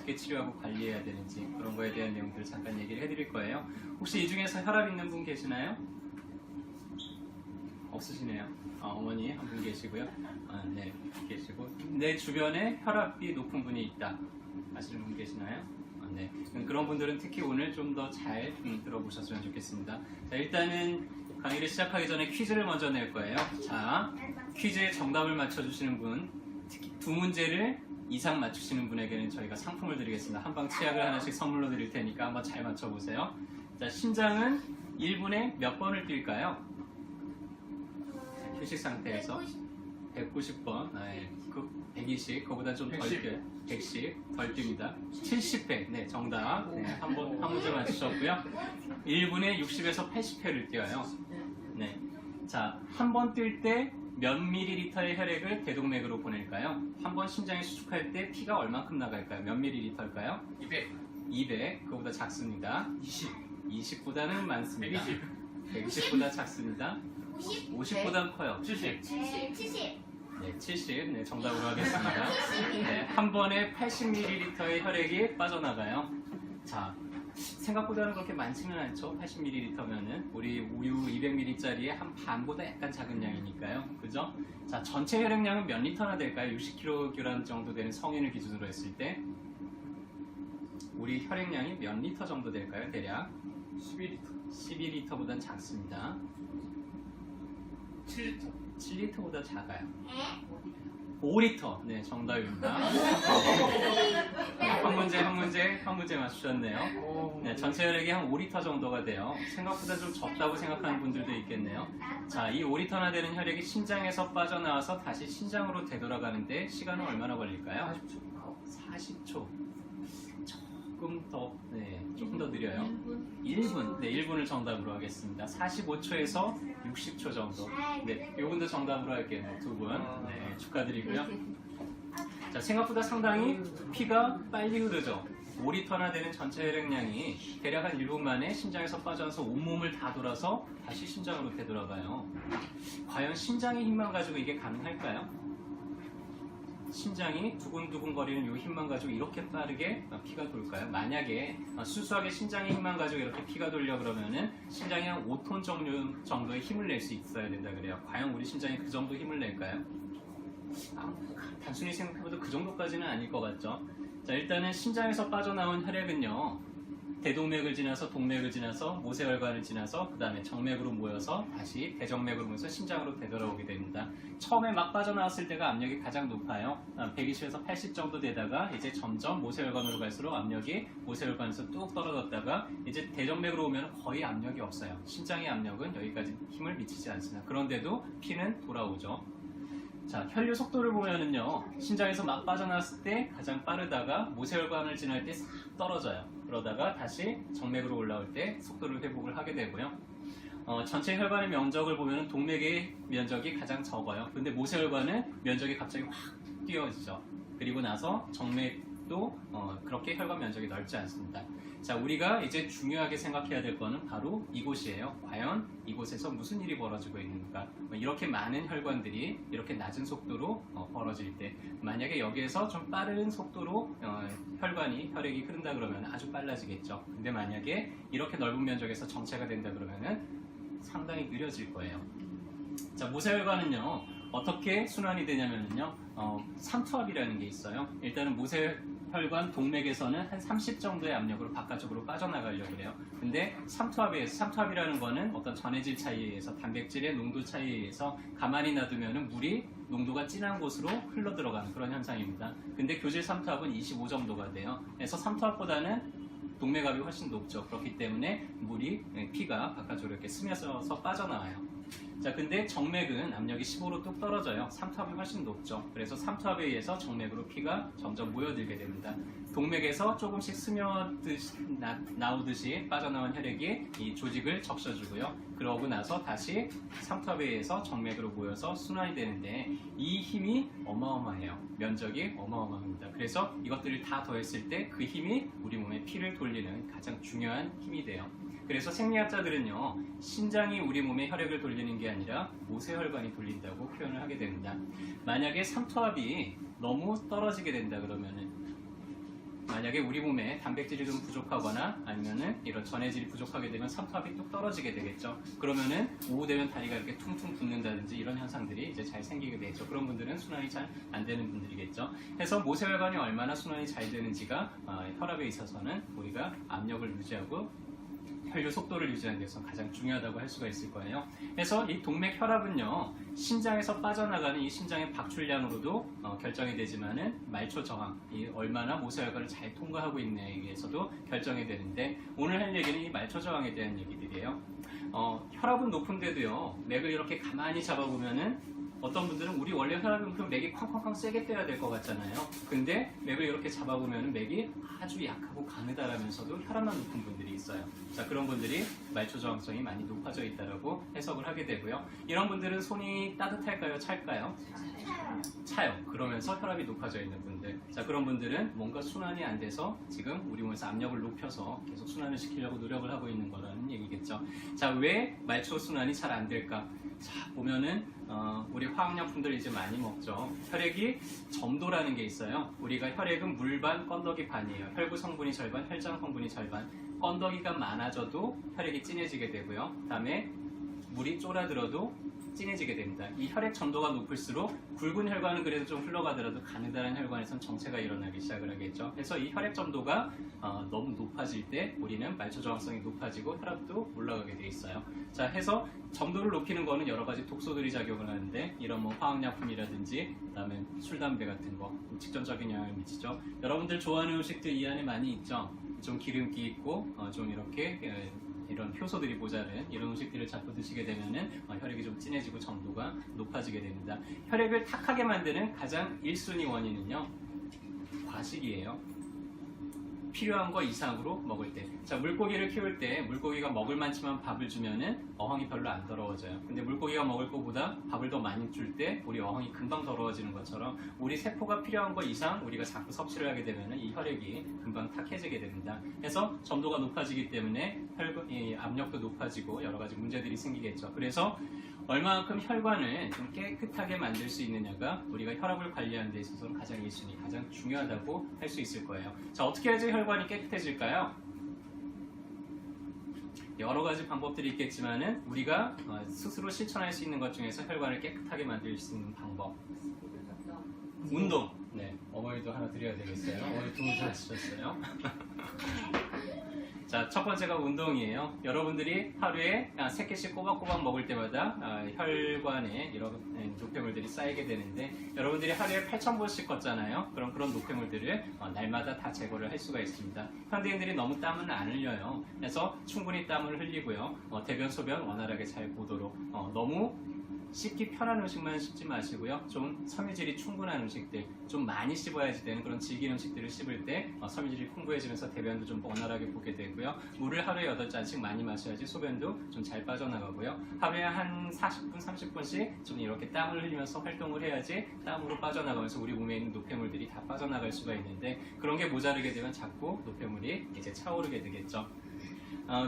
어떻게 치료하고 관리해야 되는지 그런 거에 대한 내용들을 잠깐 얘기를 해드릴 거예요. 혹시 이 중에서 혈압 있는 분 계시나요? 없으시네요. 어머니 한 분 계시고요. 네, 계시고 내 주변에 혈압이 높은 분이 있다 아시는 분 계시나요? 네, 그런 분들은 특히 오늘 좀 더 잘 들어보셨으면 좋겠습니다. 자, 일단은 강의를 시작하기 전에 퀴즈를 먼저 낼 거예요. 자, 퀴즈의 정답을 맞춰주시는 분, 특히 두 문제를 이상 맞추시는 분에게는 저희가 상품을 드리겠습니다. 한방 치약을 하나씩 선물로 드릴 테니까 한번 잘 맞춰보세요. 자, 심장은 1분에 몇 번을 뛸까요? 휴식 상태에서 190번, 120, 그거보다 좀 덜 뛰어요. 110, 덜 뜁니다. 70회, 네, 정답. 네, 한 문제 맞추셨고요. 1분에 60에서 80회를 뛰어요. 네. 자, 한 번 뛸 때 몇 밀리리터의 혈액을 대동맥으로 보낼까요? 한 번 심장에 수축할 때 피가 얼만큼 나갈까요? 몇 밀리리터일까요? 200, 그거보다 작습니다. 20보다는 많습니다. 120보다 작습니다. 50보다 커요. 70. 네, 70. 네, 정답으로 하겠습니다. 네, 한 번에 80ml의 혈액이 빠져나가요. 자, 생각보다는 그렇게 많지는 않죠. 80ml면은 우리 우유 200ml짜리의 한 반보다 약간 작은 양이니까요. 그죠? 자, 전체 혈액량은 몇 리터나 될까요? 60kg 정도 되는 성인을 기준으로 했을 때 우리 혈액량이 몇 리터 정도 될까요? 대략 12리터보단 작습니다. 7리터보다 작아요. 5리터. 네, 정답입니다. 네, 한 문제 맞추셨네요. 네, 전체 혈액이 한 5리터 정도가 돼요. 생각보다 좀 적다고 생각하는 분들도 있겠네요. 자, 이 5리터나 되는 혈액이 심장에서 빠져나와서 다시 신장으로 되돌아가는데 시간은 얼마나 걸릴까요? 40초. 조금 더 느려요. 1분. 네, 1분을 정답으로 하겠습니다. 45초에서 60초 정도. 네, 요분도 정답으로 할게요. 두 분. 네, 축하드리고요. 자, 생각보다 상당히 피가 빨리 흐르죠. 5리터나 되는 전체 혈액량이 대략 한 1분 만에 심장에서 빠져서 온몸을 다 돌아서 다시 심장으로 되돌아가요. 과연 심장의 힘만 가지고 이게 가능할까요? 심장이 두근두근 거리는 이 힘만 가지고 이렇게 빠르게 피가 돌까요? 만약에 순수하게 심장의 힘만 가지고 이렇게 피가 돌려 그러면은 심장이 한 5톤 정도의 힘을 낼 수 있어야 된다 그래요. 과연 우리 심장이 그 정도 힘을 낼까요? 단순히 생각해봐도 그 정도까지는 아닐 것 같죠. 자, 일단은 심장에서 빠져나온 혈액은요, 대동맥을 지나서 동맥을 지나서 모세혈관을 지나서 그 다음에 정맥으로 모여서 다시 대정맥으로 모여서 심장으로 되돌아오게 됩니다. 처음에 막 빠져나왔을 때가 압력이 가장 높아요. 120에서 80 정도 되다가 이제 점점 모세혈관으로 갈수록 압력이 모세혈관에서 뚝 떨어졌다가 이제 대정맥으로 오면 거의 압력이 없어요. 심장의 압력은 여기까지 힘을 미치지 않습니다. 그런데도 피는 돌아오죠. 자, 혈류 속도를 보면은요, 심장에서 막 빠져나왔을 때 가장 빠르다가 모세혈관을 지날 때 싹 떨어져요. 그러다가 다시 정맥으로 올라올 때 속도를 회복을 하게 되고요. 전체 혈관의 면적을 보면 동맥의 면적이 가장 적어요. 근데 모세혈관은 면적이 갑자기 확 뛰어지죠. 그리고 나서 정맥도 그렇게 혈관 면적이 넓지 않습니다. 자, 우리가 이제 중요하게 생각해야 될 거는 바로 이곳이에요. 과연 이곳에서 무슨 일이 벌어지고 있는가? 이렇게 많은 혈관들이 이렇게 낮은 속도로 벌어질 때, 만약에 여기에서 좀 빠른 속도로 혈액이 흐른다 그러면 아주 빨라지겠죠. 근데 만약에 이렇게 넓은 면적에서 정체가 된다 그러면은 상당히 느려질 거예요. 자, 모세혈관은요, 어떻게 순환이 되냐면요, 삼투압이라는 게 있어요. 일단은 모세혈관 동맥에서는 한 30 정도의 압력으로 바깥쪽으로 빠져나가려고 그래요. 근데 삼투압이라는 거는 어떤 전해질 차이에 의해서, 단백질의 농도 차이에 의해서 가만히 놔두면 물이 농도가 진한 곳으로 흘러 들어가는 그런 현상입니다. 근데 교질 삼투압은 25 정도가 돼요. 그래서 삼투압보다는 동맥압이 훨씬 높죠. 그렇기 때문에 피가 바깥쪽으로 이렇게 스며서 빠져나와요. 자, 근데 정맥은 압력이 15로 뚝 떨어져요. 삼투압이 훨씬 높죠. 그래서 삼투압에 의해서 정맥으로 피가 점점 모여들게 됩니다. 동맥에서 조금씩 나오듯이 빠져나온 혈액이 이 조직을 적셔주고요. 그러고 나서 다시 삼투압에 의해서 정맥으로 모여서 순환이 되는데, 이 힘이 어마어마해요. 면적이 어마어마합니다. 그래서 이것들을 다 더했을 때 그 힘이 우리 몸에 피를 돌리는 가장 중요한 힘이 돼요. 그래서 생리학자들은요, 심장이 우리 몸에 혈액을 돌리는 게 아니라 모세혈관이 돌린다고 표현을 하게 됩니다. 만약에 삼투압이 너무 떨어지게 된다 그러면은 만약에 우리 몸에 단백질이 좀 부족하거나 아니면은 이런 전해질이 부족하게 되면 삼투압이 뚝 떨어지게 되겠죠. 그러면은 오후 되면 다리가 이렇게 퉁퉁 붓는다든지 이런 현상들이 이제 잘 생기게 되죠. 그런 분들은 순환이 잘 안 되는 분들이겠죠. 그래서 모세혈관이 얼마나 순환이 잘 되는지가 혈압에 있어서는 우리가 압력을 유지하고 혈류 속도를 유지하는 데서 가장 중요하다고 할 수가 있을 거예요. 그래서 이 동맥 혈압은요, 심장에서 빠져나가는 이 심장의 박출량으로도 결정이 되지만은 말초 저항, 이 얼마나 모세혈관을 잘 통과하고 있느냐에 의해서도 결정이 되는데, 오늘 할 얘기는 이 말초 저항에 대한 얘기들이에요. 혈압은 높은데도요, 맥을 이렇게 가만히 잡아보면은 어떤 분들은 우리 원래 혈압이 높으면 맥이 쾅쾅쾅 세게 떠야 될 것 같잖아요. 근데 맥을 이렇게 잡아보면 맥이 아주 약하고 가느다라면서도 혈압만 높은 분들이 있어요. 자, 그런 분들이 말초 저항성이 많이 높아져 있다라고 해석을 하게 되고요. 이런 분들은 손이 따뜻할까요? 찰까요? 차요. 그러면서 혈압이 높아져 있는 분들. 자, 그런 분들은 뭔가 순환이 안 돼서 지금 우리 몸에서 압력을 높여서 계속 순환을 시키려고 노력을 하고 있는 거라는 얘기겠죠. 자, 왜 말초 순환이 잘 안 될까? 자, 보면은 우리 화학약품들 이제 많이 먹죠. 혈액이 점도라는 게 있어요. 우리가 혈액은 물 반, 건더기 반이에요. 혈구 성분이 절반, 혈장 성분이 절반. 건더기가 많아져도 혈액이 진해지게 되고요. 그다음에 물이 쫄아들어도 진해지게 됩니다. 이 혈액 점도가 높을수록 굵은 혈관은 그래도 좀 흘러가더라도 가느다란 혈관에선 정체가 일어나기 시작을 하겠죠. 그래서 이 혈액 점도가 너무 높아질 때 우리는 말초 저항성이 높아지고 혈압도 올라가게 돼 있어요. 자, 해서 점도를 높이는 거는 여러 가지 독소들이 작용을 하는데, 이런 뭐 화학약품이라든지 그다음에 술, 담배 같은 거 직접적인 영향을 미치죠. 여러분들 좋아하는 음식들 이 안에 많이 있죠. 좀 기름기 있고 좀 이렇게 이런 효소들이 모자른 이런 음식들을 자꾸 드시게 되면은 혈액이 좀 진해지고 점도가 높아지게 됩니다. 혈액을 탁하게 만드는 가장 1순위 원인은요, 과식이에요. 필요한 거 이상으로 먹을 때. 자, 물고기를 키울 때 물고기가 먹을 만치만 밥을 주면은 어항이 별로 안 더러워져요. 근데 물고기가 먹을 거보다 밥을 더 많이 줄 때 우리 어항이 금방 더러워지는 것처럼, 우리 세포가 필요한 거 이상 우리가 자꾸 섭취를 하게 되면은 이 혈액이 금방 탁해지게 됩니다. 그래서 점도가 높아지기 때문에 압력도 높아지고 여러 가지 문제들이 생기겠죠. 그래서 얼마만큼 혈관을 좀 깨끗하게 만들 수 있느냐가 우리가 혈압을 관리하는 데 있어서는 가장 1순위, 가장 중요하다고 할 수 있을 거예요. 자, 어떻게 해야지 혈관이 깨끗해질까요? 여러 가지 방법들이 있겠지만은 우리가 스스로 실천할 수 있는 것 중에서 혈관을 깨끗하게 만들 수 있는 방법, 운동. 네, 어머니도 하나 드려야 되겠어요. 어머니 두 분 하셨어요. 자, 첫 번째가 운동이에요. 여러분들이 하루에 3개씩 꼬박꼬박 먹을 때마다 혈관에 이런 노폐물들이 쌓이게 되는데, 여러분들이 하루에 8,000번씩 걷잖아요. 그럼 그런 노폐물들을 날마다 다 제거를 할 수가 있습니다. 현대인들이 너무 땀을 안 흘려요. 그래서 충분히 땀을 흘리고요. 대변, 소변 원활하게 잘 보도록 너무 씹기 편한 음식만 씹지 마시고요. 좀 섬유질이 충분한 음식들, 좀 많이 씹어야지 되는 그런 질긴 음식들을 씹을 때 섬유질이 풍부해지면서 대변도 좀 원활하게 보게 되고요. 물을 하루에 8잔씩 많이 마셔야지 소변도 좀 잘 빠져나가고요. 하루에 한 40분, 30분씩 좀 이렇게 땀을 흘리면서 활동을 해야지 땀으로 빠져나가면서 우리 몸에 있는 노폐물들이 다 빠져나갈 수가 있는데, 그런 게 모자르게 되면 자꾸 노폐물이 이제 차오르게 되겠죠.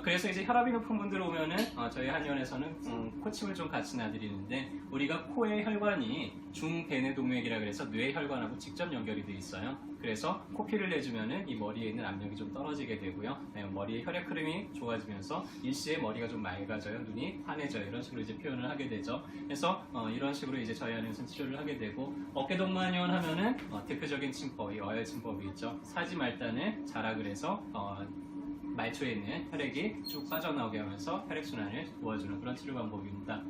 그래서 이제 혈압이 높은 분들 오면은 저희 한의원에서는 코침을 좀 같이 놔드리는데, 우리가 코의 혈관이 중대뇌동맥이라 그래서 뇌 혈관하고 직접 연결이 돼 있어요. 그래서 코피를 내주면은 이 머리에 있는 압력이 좀 떨어지게 되고요. 머리의 혈액 흐름이 좋아지면서 일시에 머리가 좀 맑아져요, 눈이 환해져요. 이런 식으로 이제 표현을 하게 되죠. 그래서 이런 식으로 이제 저희 한의원에서는 치료를 하게 되고, 어깨동무한의원 하면은 대표적인 침법이 어혈침법이 있죠. 사지 말단을 자락을 해서 말초에 있는 혈액이 쭉 빠져나오게 하면서 혈액순환을 도와주는 그런 치료 방법입니다.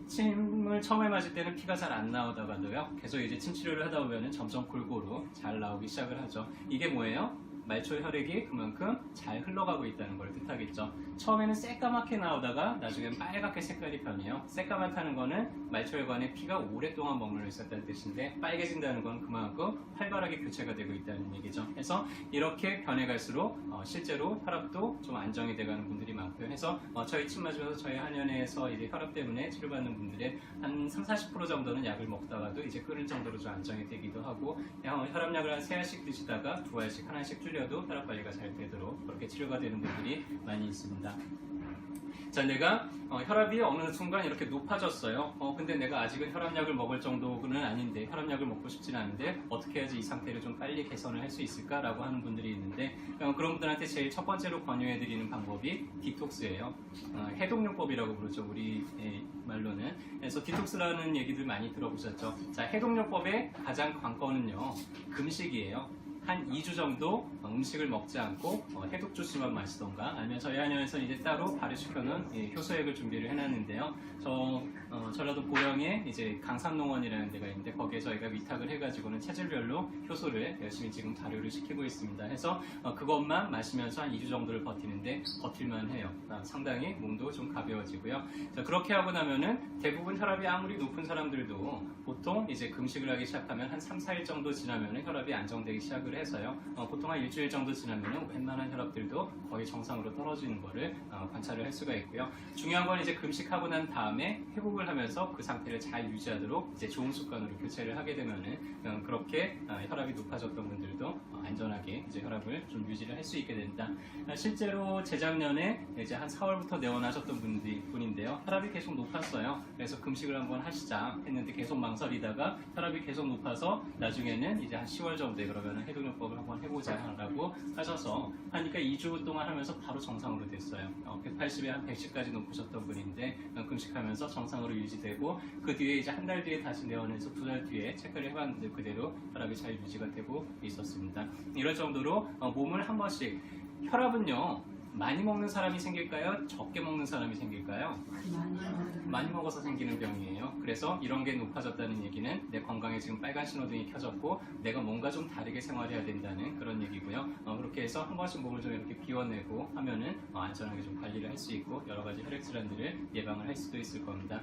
침을 처음에 맞을 때는 피가 잘 안 나오다가도요, 계속 이제 침 치료를 하다 보면 점점 골고루 잘 나오기 시작을 하죠. 이게 뭐예요? 말초 혈액이 그만큼 잘 흘러가고 있다는 걸 뜻하겠죠. 처음에는 새까맣게 나오다가 나중엔 빨갛게 색깔이 변해요. 새까맣다는 거는 말초 혈관에 피가 오랫동안 머물러 있었다는 뜻인데, 빨개진다는 건 그만큼 활발하게 교체가 되고 있다는 얘기죠. 그래서 이렇게 변해갈수록 실제로 혈압도 좀 안정이 돼가는 분들이 많고요. 그래서 저희 침 맞으면서 저희 한의원에서 이제 혈압 때문에 치료받는 분들의 한 30-40% 정도는 약을 먹다가도 이제 끊을 정도로 좀 안정이 되기도 하고, 혈압약을 한 3알씩 드시다가 2알씩 하나씩 줄여 해드려도 혈압 관리가 잘 되도록 그렇게 치료가 되는 분들이 많이 있습니다. 자, 내가 혈압이 어느 순간 이렇게 높아졌어요. 근데 내가 아직은 혈압약을 먹을 정도는 아닌데, 혈압약을 먹고 싶진 않은데 어떻게 해야지 이 상태를 좀 빨리 개선을 할 수 있을까라고 하는 분들이 있는데, 그런 분들한테 제일 첫 번째로 권유해드리는 방법이 디톡스예요. 해독요법이라고 부르죠, 우리 말로는. 그래서 디톡스라는 얘기들 많이 들어보셨죠. 자, 해독요법의 가장 관건은요, 금식이에요. 한 2주 정도 음식을 먹지 않고 해독 주스만 마시던가, 아니면 저희 한의원에서 이제 따로 발효시켜놓은 효소액을 준비를 해놨는데요. 전라도 고령에 이제 강산농원이라는 데가 있는데, 거기에 저희가 위탁을 해가지고는 체질별로 효소를 열심히 지금 발효를 시키고 있습니다. 해서 그것만 마시면서 한 2주 정도를 버티는데 버틸만 해요. 상당히 몸도 좀 가벼워지고요. 자, 그렇게 하고 나면은 대부분 혈압이 아무리 높은 사람들도 보통 이제 금식을 하기 시작하면 한 3, 4일 정도 지나면은 혈압이 안정되기 시작을 해서요. 보통 한 일주일 정도 지나면은 웬만한 혈압들도 거의 정상으로 떨어지는 거를 관찰을 할 수가 있고요. 중요한 건 이제 금식하고 난 다음에 회복을 하면서 그 상태를 잘 유지하도록 이제 좋은 습관으로 교체를 하게 되면은 그렇게 혈압이 높아졌던 분들도 안전하게 이제 혈압을 좀 유지를 할 수 있게 된다. 실제로 재작년에 이제 한 4월부터 내원하셨던 분인데요. 혈압이 계속 높았어요. 그래서 금식을 한번 하시자 했는데 계속 망설이다가 혈압이 계속 높아서 나중에는 이제 한 10월 정도에 그러면 해독요법을 한번 해보자 라고 하셔서 하니까 2주 동안 하면서 바로 정상으로 됐어요. 180에 한 110까지 높으셨던 분인데 금식하면서 정상으로 유지되고, 그 뒤에 이제 한 달 뒤에 다시 내원해서 2달 뒤에 체크를 해봤는데 그대로 혈압이 잘 유지가 되고 있었습니다. 이럴 정도로 몸을 한 번씩, 혈압은요 많이 먹는 사람이 생길까요? 적게 먹는 사람이 생길까요? 많이 먹어서 생기는 병이에요. 그래서 이런 게 높아졌다는 얘기는 내 건강에 지금 빨간 신호등이 켜졌고 내가 뭔가 좀 다르게 생활해야 된다는 그런 얘기고요. 그렇게 해서 한 번씩 몸을 좀 이렇게 비워내고 하면은 안전하게 좀 관리를 할 수 있고 여러 가지 혈액 질환들을 예방을 할 수도 있을 겁니다.